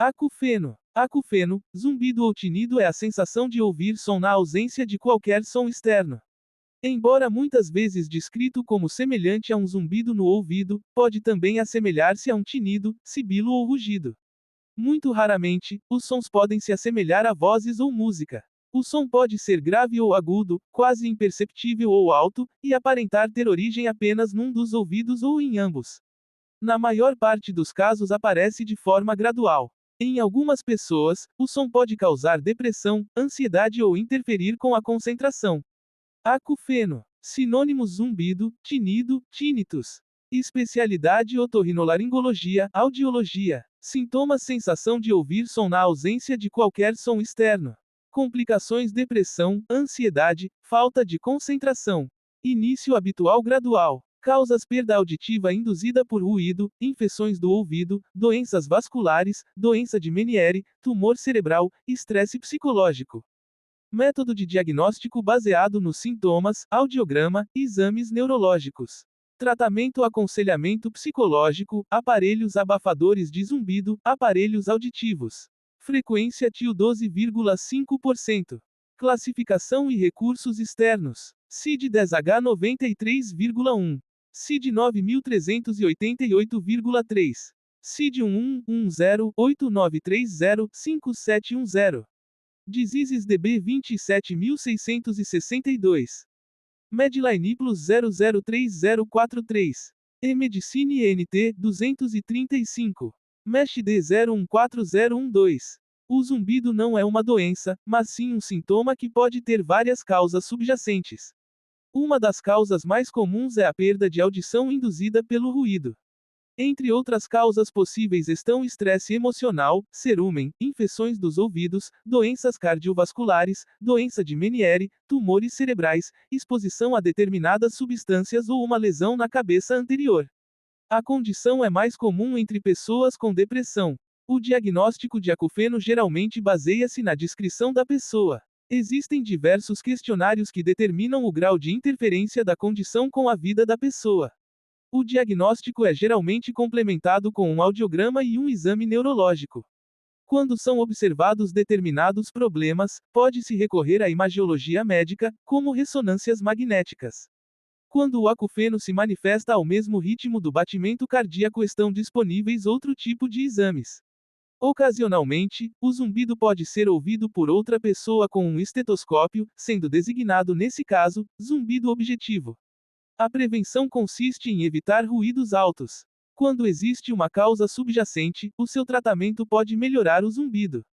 Acufeno. Acufeno, zumbido ou tinido é a sensação de ouvir som na ausência de qualquer som externo. Embora muitas vezes descrito como semelhante a um zumbido no ouvido, pode também assemelhar-se a um tinido, sibilo ou rugido. Muito raramente, os sons podem se assemelhar a vozes ou música. O som pode ser grave ou agudo, quase imperceptível ou alto, e aparentar ter origem apenas num dos ouvidos ou em ambos. Na maior parte dos casos aparece de forma gradual. Em algumas pessoas, o som pode causar depressão, ansiedade ou interferir com a concentração. Acufeno. Sinônimos: zumbido, tinido, tinnitus. Especialidade: otorrinolaringologia, audiologia. Sintomas: sensação de ouvir som na ausência de qualquer som externo. Complicações: depressão, ansiedade, falta de concentração. Início habitual gradual. Causas: perda auditiva induzida por ruído, infecções do ouvido, doenças vasculares, doença de Meniere, tumor cerebral, estresse psicológico. Método de diagnóstico baseado nos sintomas, audiograma, exames neurológicos. Tratamento: aconselhamento psicológico, aparelhos abafadores de zumbido, aparelhos auditivos. Frequência TIO 12,5%. Classificação e recursos externos. CID-10H 93,1. CID 9388,3. CID 111089305710. Diseases DB 27662. Medline Plus 003043. E-Medicine NT 235. MESH D 014012. O zumbido não é uma doença, mas sim um sintoma que pode ter várias causas subjacentes. Uma das causas mais comuns é a perda de audição induzida pelo ruído. Entre outras causas possíveis estão estresse emocional, cerumen, infecções dos ouvidos, doenças cardiovasculares, doença de Meniere, tumores cerebrais, exposição a determinadas substâncias ou uma lesão na cabeça anterior. A condição é mais comum entre pessoas com depressão. O diagnóstico de acufeno geralmente baseia-se na descrição da pessoa. Existem diversos questionários que determinam o grau de interferência da condição com a vida da pessoa. O diagnóstico é geralmente complementado com um audiograma e um exame neurológico. Quando são observados determinados problemas, pode-se recorrer à imagiologia médica, como ressonâncias magnéticas. Quando o acufeno se manifesta ao mesmo ritmo do batimento cardíaco, estão disponíveis outro tipo de exames. Ocasionalmente, o zumbido pode ser ouvido por outra pessoa com um estetoscópio, sendo designado nesse caso, zumbido objetivo. A prevenção consiste em evitar ruídos altos. Quando existe uma causa subjacente, o seu tratamento pode melhorar o zumbido.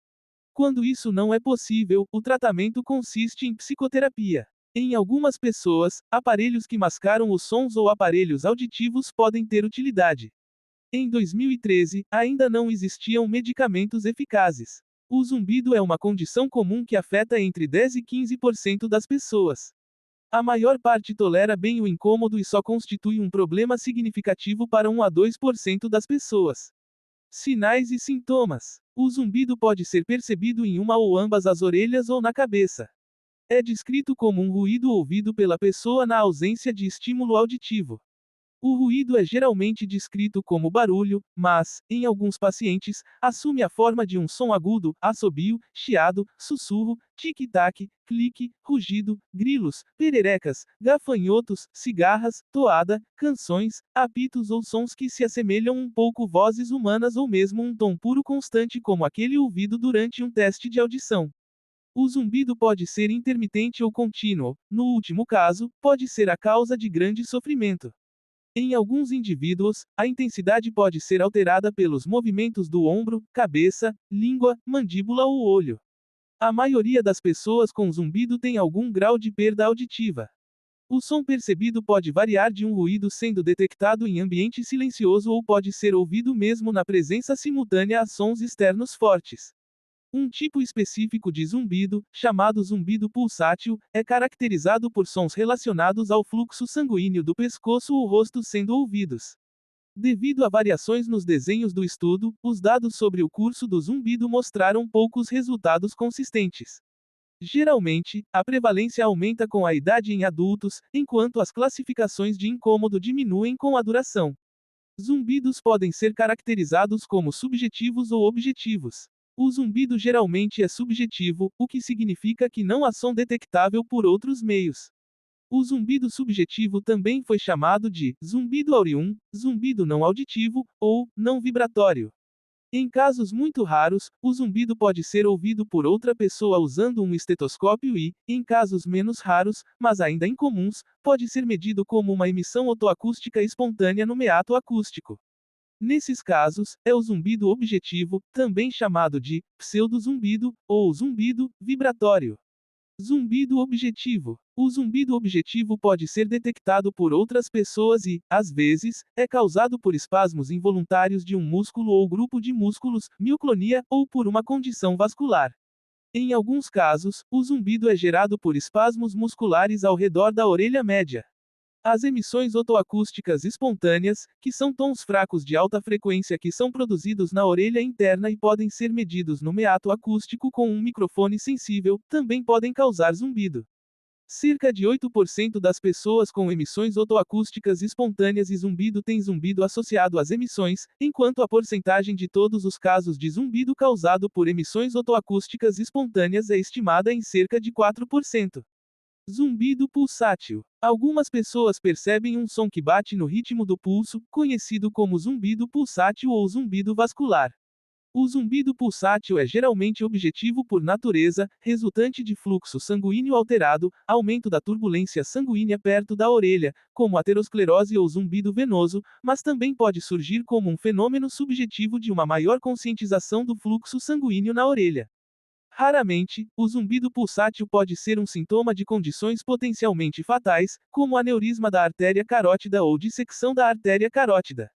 Quando isso não é possível, o tratamento consiste em psicoterapia. Em algumas pessoas, aparelhos que mascaram os sons ou aparelhos auditivos podem ter utilidade. Em 2013, ainda não existiam medicamentos eficazes. O zumbido é uma condição comum que afeta entre 10 e 15% das pessoas. A maior parte tolera bem o incômodo e só constitui um problema significativo para 1 a 2% das pessoas. Sinais e sintomas. O zumbido pode ser percebido em uma ou ambas as orelhas ou na cabeça. É descrito como um ruído ouvido pela pessoa na ausência de estímulo auditivo. O ruído é geralmente descrito como barulho, mas, em alguns pacientes, assume a forma de um som agudo, assobio, chiado, sussurro, tic-tac, clique, rugido, grilos, pererecas, gafanhotos, cigarras, toada, canções, apitos ou sons que se assemelham um pouco vozes humanas ou mesmo um tom puro constante como aquele ouvido durante um teste de audição. O zumbido pode ser intermitente ou contínuo, no último caso, pode ser a causa de grande sofrimento. Em alguns indivíduos, a intensidade pode ser alterada pelos movimentos do ombro, cabeça, língua, mandíbula ou olho. A maioria das pessoas com zumbido tem algum grau de perda auditiva. O som percebido pode variar de um ruído sendo detectado em ambiente silencioso ou pode ser ouvido mesmo na presença simultânea a sons externos fortes. Um tipo específico de zumbido, chamado zumbido pulsátil, é caracterizado por sons relacionados ao fluxo sanguíneo do pescoço ou rosto sendo ouvidos. Devido a variações nos desenhos do estudo, os dados sobre o curso do zumbido mostraram poucos resultados consistentes. Geralmente, a prevalência aumenta com a idade em adultos, enquanto as classificações de incômodo diminuem com a duração. Zumbidos podem ser caracterizados como subjetivos ou objetivos. O zumbido geralmente é subjetivo, o que significa que não há som detectável por outros meios. O zumbido subjetivo também foi chamado de zumbido áureo, zumbido não auditivo, ou não vibratório. Em casos muito raros, o zumbido pode ser ouvido por outra pessoa usando um estetoscópio e, em casos menos raros, mas ainda incomuns, pode ser medido como uma emissão otoacústica espontânea no meato acústico. Nesses casos, é o zumbido objetivo, também chamado de pseudozumbido ou zumbido vibratório. Zumbido objetivo. O zumbido objetivo pode ser detectado por outras pessoas e, às vezes, é causado por espasmos involuntários de um músculo ou grupo de músculos, mioclonia, ou por uma condição vascular. Em alguns casos, o zumbido é gerado por espasmos musculares ao redor da orelha média. As emissões otoacústicas espontâneas, que são tons fracos de alta frequência que são produzidos na orelha interna e podem ser medidos no meato acústico com um microfone sensível, também podem causar zumbido. Cerca de 8% das pessoas com emissões otoacústicas espontâneas e zumbido têm zumbido associado às emissões, enquanto a porcentagem de todos os casos de zumbido causado por emissões otoacústicas espontâneas é estimada em cerca de 4%. Zumbido pulsátil. Algumas pessoas percebem um som que bate no ritmo do pulso, conhecido como zumbido pulsátil ou zumbido vascular. O zumbido pulsátil é geralmente objetivo por natureza, resultante de fluxo sanguíneo alterado, aumento da turbulência sanguínea perto da orelha, como aterosclerose ou zumbido venoso, mas também pode surgir como um fenômeno subjetivo de uma maior conscientização do fluxo sanguíneo na orelha. Raramente, o zumbido pulsátil pode ser um sintoma de condições potencialmente fatais, como aneurisma da artéria carótida ou dissecção da artéria carótida.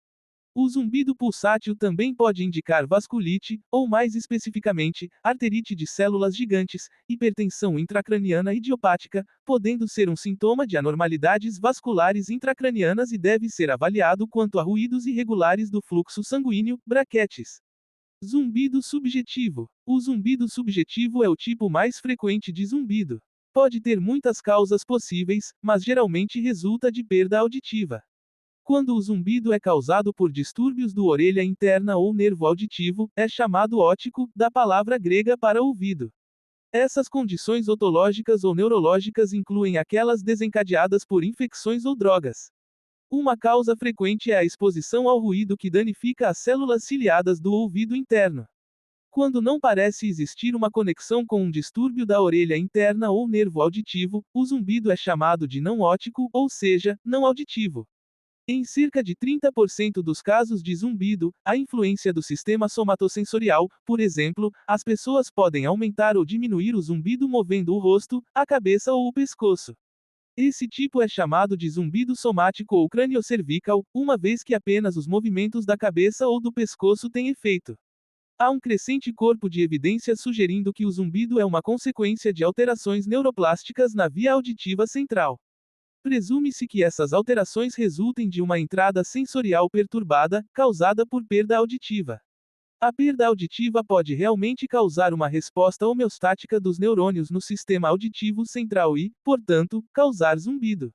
O zumbido pulsátil também pode indicar vasculite, ou mais especificamente, arterite de células gigantes, hipertensão intracraniana idiopática, podendo ser um sintoma de anormalidades vasculares intracranianas e deve ser avaliado quanto a ruídos irregulares do fluxo sanguíneo, braquetes. Zumbido subjetivo. O zumbido subjetivo é o tipo mais frequente de zumbido. Pode ter muitas causas possíveis, mas geralmente resulta de perda auditiva. Quando o zumbido é causado por distúrbios do orelha interna ou nervo auditivo, é chamado ótico, da palavra grega para ouvido. Essas condições otológicas ou neurológicas incluem aquelas desencadeadas por infecções ou drogas. Uma causa frequente é a exposição ao ruído que danifica as células ciliadas do ouvido interno. Quando não parece existir uma conexão com um distúrbio da orelha interna ou nervo auditivo, o zumbido é chamado de não ótico, ou seja, não auditivo. Em cerca de 30% dos casos de zumbido, a influência do sistema somatosensorial, por exemplo, as pessoas podem aumentar ou diminuir o zumbido movendo o rosto, a cabeça ou o pescoço. Esse tipo é chamado de zumbido somático ou craniocervical, uma vez que apenas os movimentos da cabeça ou do pescoço têm efeito. Há um crescente corpo de evidências sugerindo que o zumbido é uma consequência de alterações neuroplásticas na via auditiva central. Presume-se que essas alterações resultem de uma entrada sensorial perturbada, causada por perda auditiva. A perda auditiva pode realmente causar uma resposta homeostática dos neurônios no sistema auditivo central e, portanto, causar zumbido.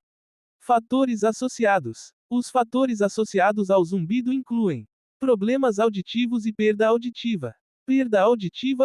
Fatores associados. Os fatores associados ao zumbido incluem problemas auditivos e perda auditiva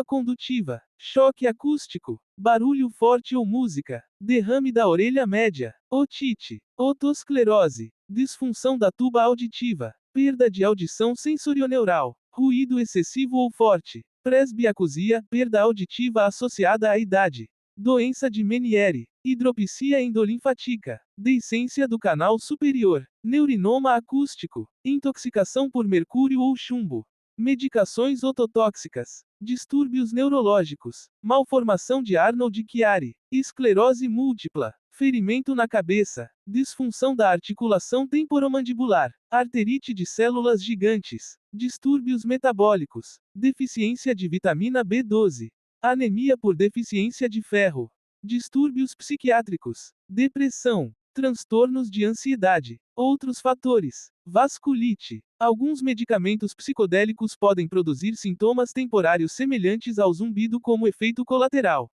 condutiva, choque acústico, barulho forte ou música, derrame da orelha média, otite, otosclerose, disfunção da tuba auditiva, perda de audição sensorioneural, ruído excessivo ou forte, presbiacusia, perda auditiva associada à idade, doença de Meniere, hidropisia endolinfática, deiscência do canal superior, neurinoma acústico, intoxicação por mercúrio ou chumbo, medicações ototóxicas, distúrbios neurológicos, malformação de Arnold-Chiari, esclerose múltipla, ferimento na cabeça, disfunção da articulação temporomandibular, arterite de células gigantes, distúrbios metabólicos, deficiência de vitamina B12, anemia por deficiência de ferro, distúrbios psiquiátricos, depressão, transtornos de ansiedade. Outros fatores: vasculite. Alguns medicamentos psicodélicos podem produzir sintomas temporários semelhantes ao zumbido como efeito colateral.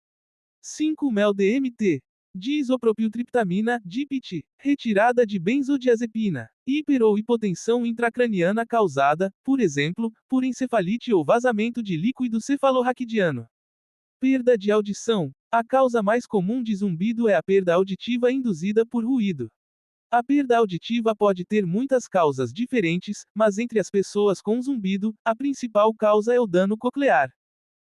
5-mel-DMT. Diisopropiltriptamina, DIPT, retirada de benzodiazepina, hiper ou hipotensão intracraniana causada, por exemplo, por encefalite ou vazamento de líquido cefalorraquidiano. Perda de audição. A causa mais comum de zumbido é a perda auditiva induzida por ruído. A perda auditiva pode ter muitas causas diferentes, mas entre as pessoas com zumbido, a principal causa é o dano coclear.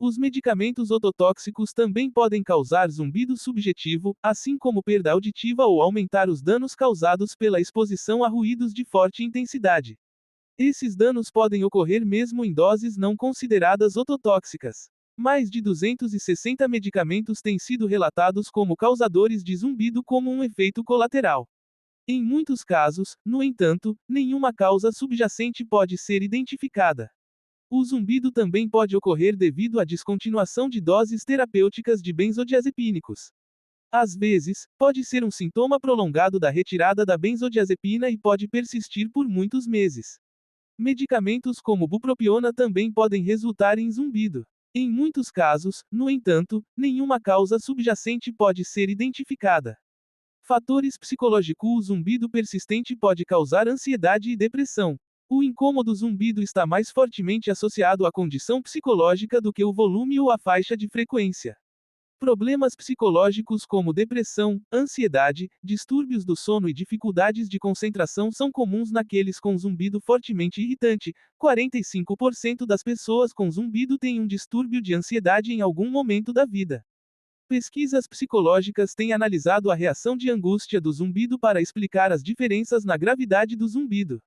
Os medicamentos ototóxicos também podem causar zumbido subjetivo, assim como perda auditiva ou aumentar os danos causados pela exposição a ruídos de forte intensidade. Esses danos podem ocorrer mesmo em doses não consideradas ototóxicas. Mais de 260 medicamentos têm sido relatados como causadores de zumbido como um efeito colateral. Em muitos casos, no entanto, nenhuma causa subjacente pode ser identificada. O zumbido também pode ocorrer devido à descontinuação de doses terapêuticas de benzodiazepínicos. Às vezes, pode ser um sintoma prolongado da retirada da benzodiazepina e pode persistir por muitos meses. Medicamentos como bupropiona também podem resultar em zumbido. Em muitos casos, no entanto, nenhuma causa subjacente pode ser identificada. Fatores psicológicos. O zumbido persistente pode causar ansiedade e depressão. O incômodo zumbido está mais fortemente associado à condição psicológica do que o volume ou a faixa de frequência. Problemas psicológicos como depressão, ansiedade, distúrbios do sono e dificuldades de concentração são comuns naqueles com zumbido fortemente irritante. 45% das pessoas com zumbido têm um distúrbio de ansiedade em algum momento da vida. Pesquisas psicológicas têm analisado a reação de angústia do zumbido para explicar as diferenças na gravidade do zumbido.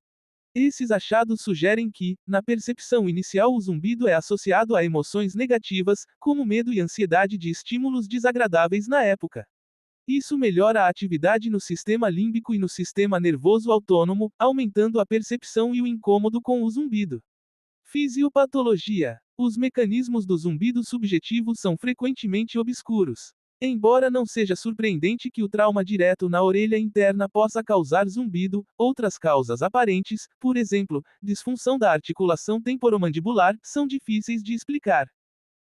Esses achados sugerem que, na percepção inicial, o zumbido é associado a emoções negativas, como medo e ansiedade de estímulos desagradáveis na época. Isso melhora a atividade no sistema límbico e no sistema nervoso autônomo, aumentando a percepção e o incômodo com o zumbido. Fisiopatologia. Os mecanismos do zumbido subjetivo são frequentemente obscuros. Embora não seja surpreendente que o trauma direto na orelha interna possa causar zumbido, outras causas aparentes, por exemplo, disfunção da articulação temporomandibular, são difíceis de explicar.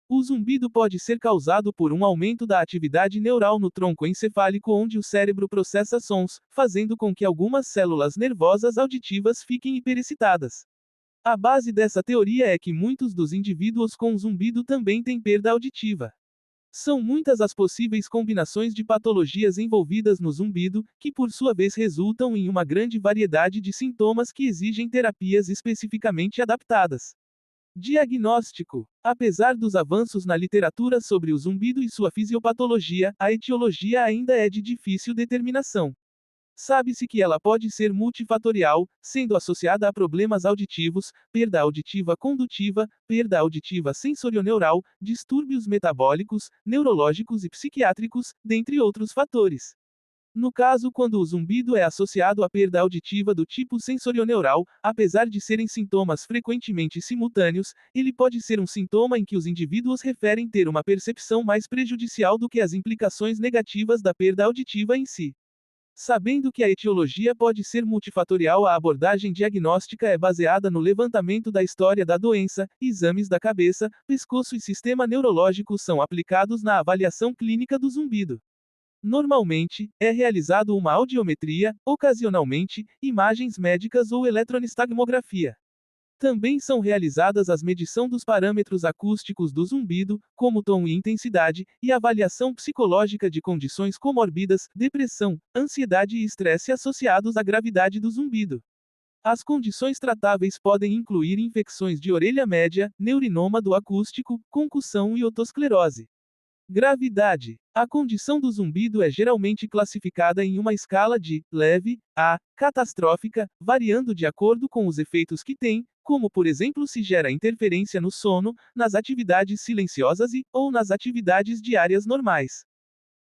O zumbido pode ser causado por um aumento da atividade neural no tronco encefálico onde o cérebro processa sons, fazendo com que algumas células nervosas auditivas fiquem hiperexcitadas. A base dessa teoria é que muitos dos indivíduos com zumbido também têm perda auditiva. São muitas as possíveis combinações de patologias envolvidas no zumbido, que por sua vez resultam em uma grande variedade de sintomas que exigem terapias especificamente adaptadas. Diagnóstico. Apesar dos avanços na literatura sobre o zumbido e sua fisiopatologia, a etiologia ainda é de difícil determinação. Sabe-se que ela pode ser multifatorial, sendo associada a problemas auditivos, perda auditiva condutiva, perda auditiva sensorioneural, distúrbios metabólicos, neurológicos e psiquiátricos, dentre outros fatores. No caso, quando o zumbido é associado à perda auditiva do tipo sensorioneural, apesar de serem sintomas frequentemente simultâneos, ele pode ser um sintoma em que os indivíduos referem ter uma percepção mais prejudicial do que as implicações negativas da perda auditiva em si. Sabendo que a etiologia pode ser multifatorial, a abordagem diagnóstica é baseada no levantamento da história da doença, exames da cabeça, pescoço e sistema neurológico são aplicados na avaliação clínica do zumbido. Normalmente, é realizado uma audiometria, ocasionalmente, imagens médicas ou eletroenstagmografia. Também são realizadas as medição dos parâmetros acústicos do zumbido, como tom e intensidade, e avaliação psicológica de condições comórbidas, depressão, ansiedade e estresse associados à gravidade do zumbido. As condições tratáveis podem incluir infecções de orelha média, neurinoma do acústico, concussão e otosclerose. Gravidade. A condição do zumbido é geralmente classificada em uma escala de leve a catastrófica, variando de acordo com os efeitos que tem, como por exemplo se gera interferência no sono, nas atividades silenciosas ou nas atividades diárias normais.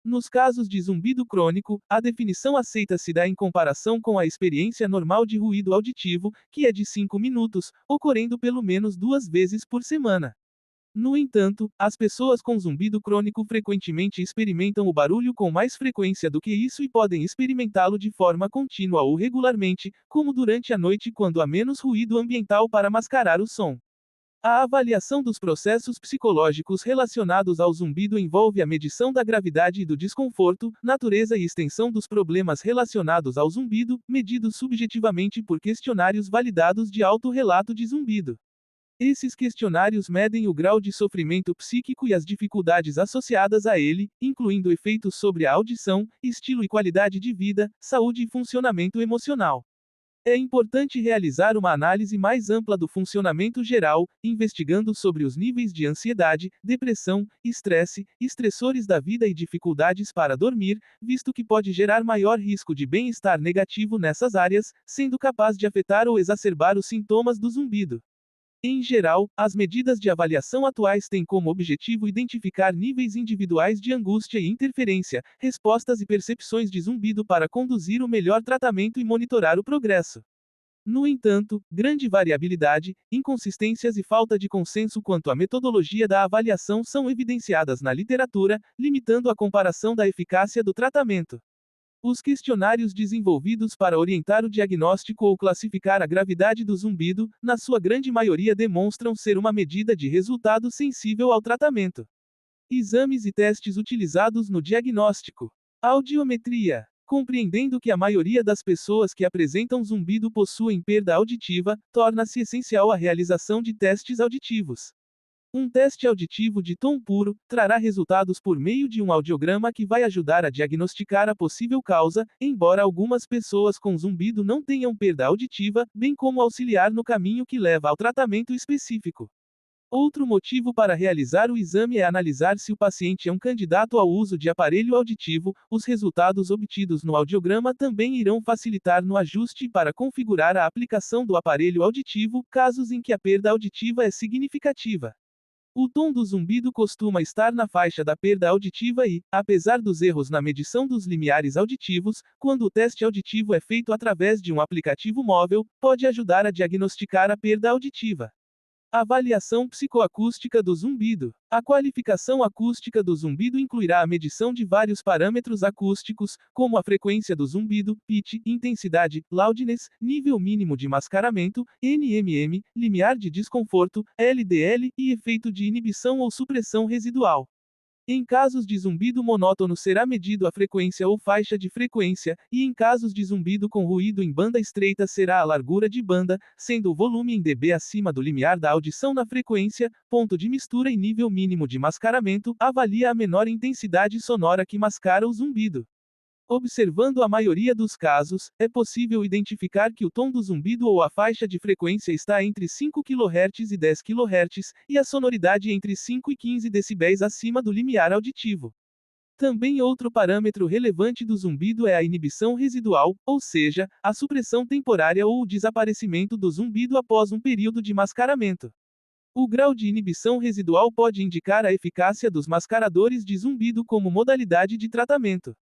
Nos casos de zumbido crônico, a definição aceita se dá em comparação com a experiência normal de ruído auditivo, que é de 5 minutos, ocorrendo pelo menos 2 vezes por semana. No entanto, as pessoas com zumbido crônico frequentemente experimentam o barulho com mais frequência do que isso e podem experimentá-lo de forma contínua ou regularmente, como durante a noite quando há menos ruído ambiental para mascarar o som. A avaliação dos processos psicológicos relacionados ao zumbido envolve a medição da gravidade e do desconforto, natureza e extensão dos problemas relacionados ao zumbido, medidos subjetivamente por questionários validados de autorrelato de zumbido. Esses questionários medem o grau de sofrimento psíquico e as dificuldades associadas a ele, incluindo efeitos sobre a audição, estilo e qualidade de vida, saúde e funcionamento emocional. É importante realizar uma análise mais ampla do funcionamento geral, investigando sobre os níveis de ansiedade, depressão, estresse, estressores da vida e dificuldades para dormir, visto que pode gerar maior risco de bem-estar negativo nessas áreas, sendo capaz de afetar ou exacerbar os sintomas do zumbido. Em geral, as medidas de avaliação atuais têm como objetivo identificar níveis individuais de angústia e interferência, respostas e percepções de zumbido para conduzir o melhor tratamento e monitorar o progresso. No entanto, grande variabilidade, inconsistências e falta de consenso quanto à metodologia da avaliação são evidenciadas na literatura, limitando a comparação da eficácia do tratamento. Os questionários desenvolvidos para orientar o diagnóstico ou classificar a gravidade do zumbido, na sua grande maioria demonstram ser uma medida de resultado sensível ao tratamento. Exames e testes utilizados no diagnóstico. Audiometria. Compreendendo que a maioria das pessoas que apresentam zumbido possuem perda auditiva, torna-se essencial a realização de testes auditivos. Um teste auditivo de tom puro trará resultados por meio de um audiograma que vai ajudar a diagnosticar a possível causa, embora algumas pessoas com zumbido não tenham perda auditiva, bem como auxiliar no caminho que leva ao tratamento específico. Outro motivo para realizar o exame é analisar se o paciente é um candidato ao uso de aparelho auditivo. Os resultados obtidos no audiograma também irão facilitar no ajuste para configurar a aplicação do aparelho auditivo, casos em que a perda auditiva é significativa. O tom do zumbido costuma estar na faixa da perda auditiva e, apesar dos erros na medição dos limiares auditivos, quando o teste auditivo é feito através de um aplicativo móvel, pode ajudar a diagnosticar a perda auditiva. Avaliação psicoacústica do zumbido. A qualificação acústica do zumbido incluirá a medição de vários parâmetros acústicos, como a frequência do zumbido, pitch, intensidade, loudness, nível mínimo de mascaramento, NMM, limiar de desconforto, LDL, e efeito de inibição ou supressão residual. Em casos de zumbido monótono será medido a frequência ou faixa de frequência, e em casos de zumbido com ruído em banda estreita será a largura de banda, sendo o volume em dB acima do limiar da audição na frequência, ponto de mistura e nível mínimo de mascaramento, avalia a menor intensidade sonora que mascara o zumbido. Observando a maioria dos casos, é possível identificar que o tom do zumbido ou a faixa de frequência está entre 5 kHz e 10 kHz, e a sonoridade entre 5 e 15 dB acima do limiar auditivo. Também outro parâmetro relevante do zumbido é a inibição residual, ou seja, a supressão temporária ou o desaparecimento do zumbido após um período de mascaramento. O grau de inibição residual pode indicar a eficácia dos mascaradores de zumbido como modalidade de tratamento.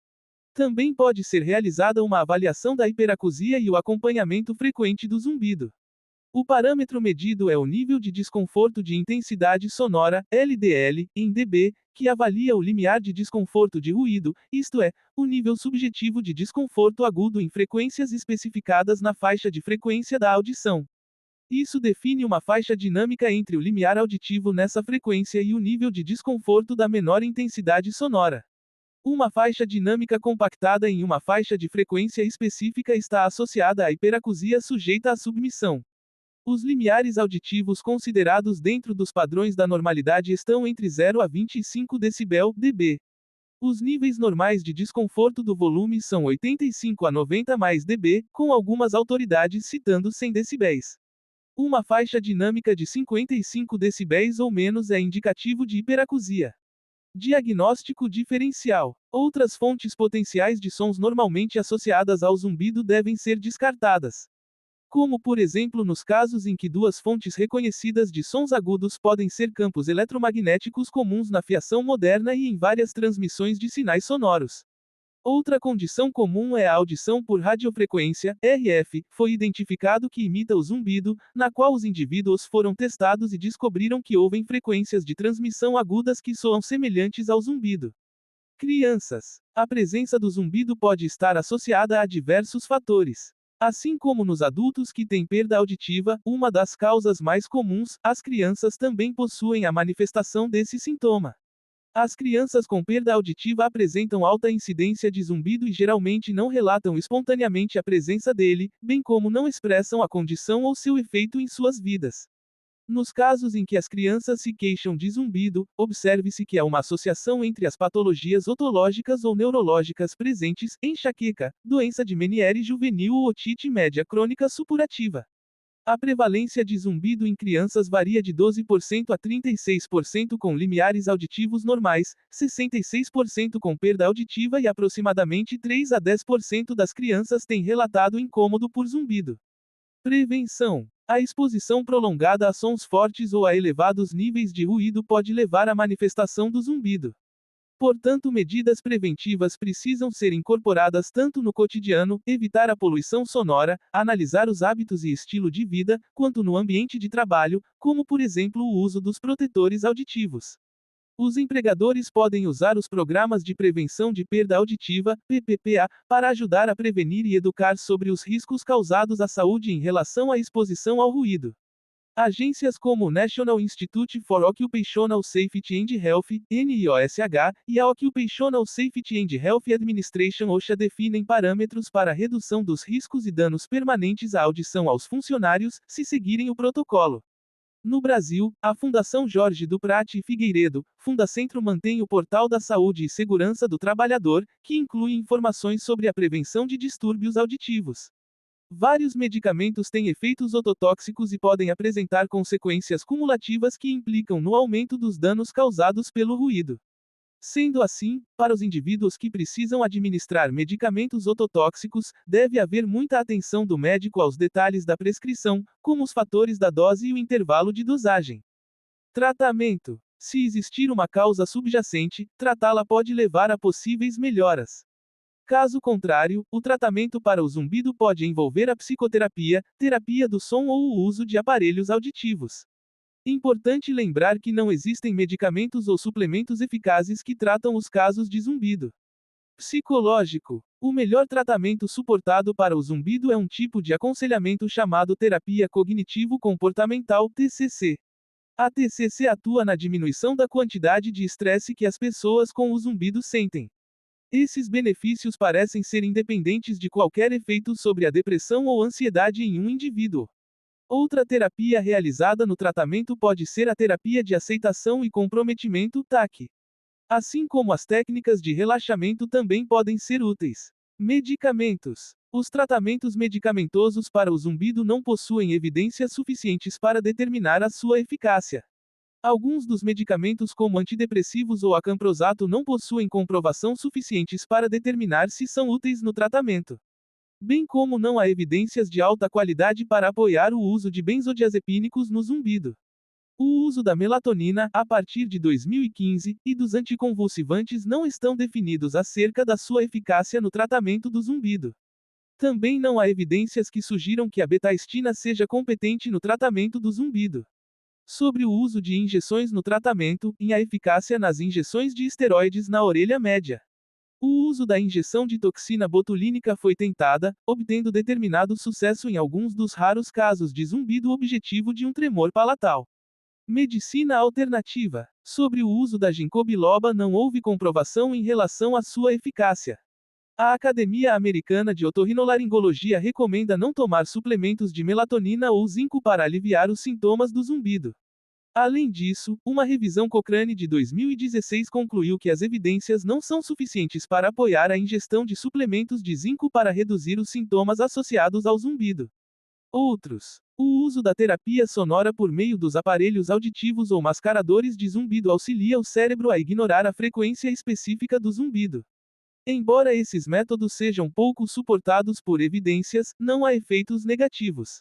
Também pode ser realizada uma avaliação da hiperacusia e o acompanhamento frequente do zumbido. O parâmetro medido é o nível de desconforto de intensidade sonora, LDL, em dB, que avalia o limiar de desconforto de ruído, isto é, o nível subjetivo de desconforto agudo em frequências especificadas na faixa de frequência da audição. Isso define uma faixa dinâmica entre o limiar auditivo nessa frequência e o nível de desconforto da menor intensidade sonora. Uma faixa dinâmica compactada em uma faixa de frequência específica está associada à hiperacusia sujeita à submissão. Os limiares auditivos considerados dentro dos padrões da normalidade estão entre 0 a 25 dB. Os níveis normais de desconforto do volume são 85 a 90 mais dB, com algumas autoridades citando 100 dB. Uma faixa dinâmica de 55 dB ou menos é indicativo de hiperacusia. Diagnóstico diferencial. Outras fontes potenciais de sons normalmente associadas ao zumbido devem ser descartadas. Como por exemplo nos casos em que duas fontes reconhecidas de sons agudos podem ser campos eletromagnéticos comuns na fiação moderna e em várias transmissões de sinais sonoros. Outra condição comum é a audição por radiofrequência, RF, foi identificado que imita o zumbido, na qual os indivíduos foram testados e descobriram que ouvem frequências de transmissão agudas que soam semelhantes ao zumbido. Crianças. A presença do zumbido pode estar associada a diversos fatores. Assim como nos adultos que têm perda auditiva, uma das causas mais comuns, as crianças também possuem a manifestação desse sintoma. As crianças com perda auditiva apresentam alta incidência de zumbido e geralmente não relatam espontaneamente a presença dele, bem como não expressam a condição ou seu efeito em suas vidas. Nos casos em que as crianças se queixam de zumbido, observe-se que há uma associação entre as patologias otológicas ou neurológicas presentes, enxaqueca, doença de Meniere juvenil ou otite média crônica supurativa. A prevalência de zumbido em crianças varia de 12% a 36% com limiares auditivos normais, 66% com perda auditiva e aproximadamente 3 a 10% das crianças têm relatado incômodo por zumbido. Prevenção. A exposição prolongada a sons fortes ou a elevados níveis de ruído pode levar à manifestação do zumbido. Portanto, medidas preventivas precisam ser incorporadas tanto no cotidiano, evitar a poluição sonora, analisar os hábitos e estilo de vida, quanto no ambiente de trabalho, como por exemplo o uso dos protetores auditivos. Os empregadores podem usar os programas de prevenção de perda auditiva, PPPA, para ajudar a prevenir e educar sobre os riscos causados à saúde em relação à exposição ao ruído. Agências como o National Institute for Occupational Safety and Health, NIOSH, e a Occupational Safety and Health Administration OSHA definem parâmetros para a redução dos riscos e danos permanentes à audição aos funcionários, se seguirem o protocolo. No Brasil, a Fundação Jorge do Prati Figueiredo, Fundacentro mantém o Portal da Saúde e Segurança do Trabalhador, que inclui informações sobre a prevenção de distúrbios auditivos. Vários medicamentos têm efeitos ototóxicos e podem apresentar consequências cumulativas que implicam no aumento dos danos causados pelo ruído. Sendo assim, para os indivíduos que precisam administrar medicamentos ototóxicos, deve haver muita atenção do médico aos detalhes da prescrição, como os fatores da dose e o intervalo de dosagem. Tratamento. Se existir uma causa subjacente, tratá-la pode levar a possíveis melhoras. Caso contrário, o tratamento para o zumbido pode envolver a psicoterapia, terapia do som ou o uso de aparelhos auditivos. Importante lembrar que não existem medicamentos ou suplementos eficazes que tratam os casos de zumbido. Psicológico. O melhor tratamento suportado para o zumbido é um tipo de aconselhamento chamado terapia cognitivo-comportamental, TCC. A TCC atua na diminuição da quantidade de estresse que as pessoas com o zumbido sentem. Esses benefícios parecem ser independentes de qualquer efeito sobre a depressão ou ansiedade em um indivíduo. Outra terapia realizada no tratamento pode ser a terapia de aceitação e comprometimento, TAC. Assim como as técnicas de relaxamento também podem ser úteis. Medicamentos. Os tratamentos medicamentosos para o zumbido não possuem evidências suficientes para determinar a sua eficácia. Alguns dos medicamentos como antidepressivos ou acamprosato não possuem comprovação suficientes para determinar se são úteis no tratamento. Bem como não há evidências de alta qualidade para apoiar o uso de benzodiazepínicos no zumbido. O uso da melatonina, a partir de 2015, e dos anticonvulsivantes não estão definidos acerca da sua eficácia no tratamento do zumbido. Também não há evidências que sugiram que a betaestina seja competente no tratamento do zumbido. Sobre o uso de injeções no tratamento, e a eficácia nas injeções de esteroides na orelha média. O uso da injeção de toxina botulínica foi tentada, obtendo determinado sucesso em alguns dos raros casos de zumbido objetivo de um tremor palatal. Medicina alternativa. Sobre o uso da ginkgo biloba não houve comprovação em relação à sua eficácia. A Academia Americana de Otorrinolaringologia recomenda não tomar suplementos de melatonina ou zinco para aliviar os sintomas do zumbido. Além disso, uma revisão Cochrane de 2016 concluiu que as evidências não são suficientes para apoiar a ingestão de suplementos de zinco para reduzir os sintomas associados ao zumbido. Outros. O uso da terapia sonora por meio dos aparelhos auditivos ou mascaradores de zumbido auxilia o cérebro a ignorar a frequência específica do zumbido. Embora esses métodos sejam pouco suportados por evidências, não há efeitos negativos.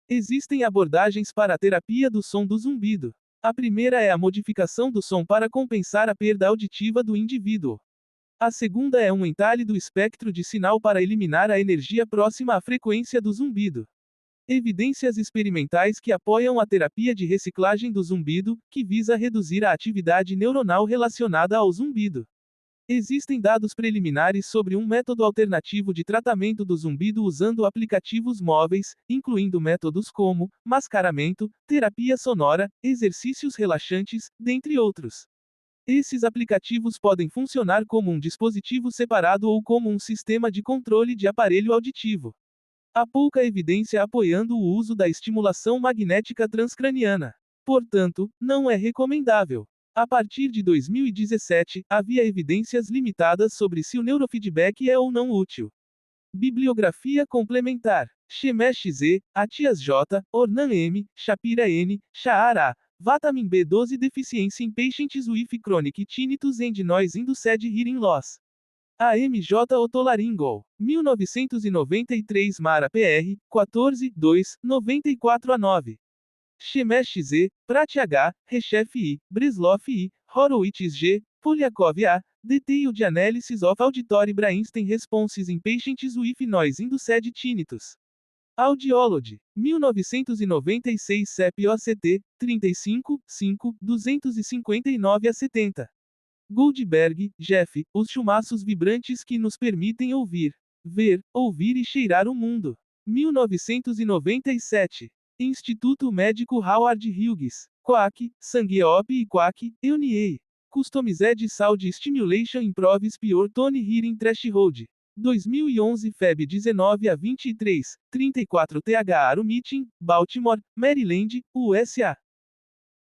Existem abordagens para a terapia do som do zumbido. A primeira é a modificação do som para compensar a perda auditiva do indivíduo. A segunda é um entalhe do espectro de sinal para eliminar a energia próxima à frequência do zumbido. Evidências experimentais que apoiam a terapia de reciclagem do zumbido, que visa reduzir a atividade neuronal relacionada ao zumbido. Existem dados preliminares sobre um método alternativo de tratamento do zumbido usando aplicativos móveis, incluindo métodos como mascaramento, terapia sonora, exercícios relaxantes, dentre outros. Esses aplicativos podem funcionar como um dispositivo separado ou como um sistema de controle de aparelho auditivo. Há pouca evidência apoiando o uso da estimulação magnética transcraniana. Portanto, não é recomendável. A partir de 2017, havia evidências limitadas sobre se o neurofeedback é ou não útil. Bibliografia complementar: Shemesh Z, Atias J, Ornan M, Shapira N, Shahar A. Vitamin B12 Deficiency in Patients with Chronic Tinnitus and Noise-Induced Hearing Loss. AMJ Otolaryngol, 1993 Mara PR, 14, 2, 94 a 9. Shemesh Z, Prat H, Reshef I, Breslov I, Horowitz G, Polyakov A, Detailed Analysis of Auditory Brainstem Responses in Patients with Noise-Induced Tinnitus. Audiology, 1996 CEP OCT, 35, 5, 259 a 70. Goldberg, Jeff, os chumaços vibrantes que nos permitem ouvir, ver, ouvir e cheirar o mundo. 1997. Instituto Médico Howard Hughes, Quack, Sangueop e Quack, EUNIA. Customized Sound Stimulation Improves Pure Tone Hearing Threshold. 2011 Feb 19 a 23, 34 TH Aru Meeting, Baltimore, Maryland, USA.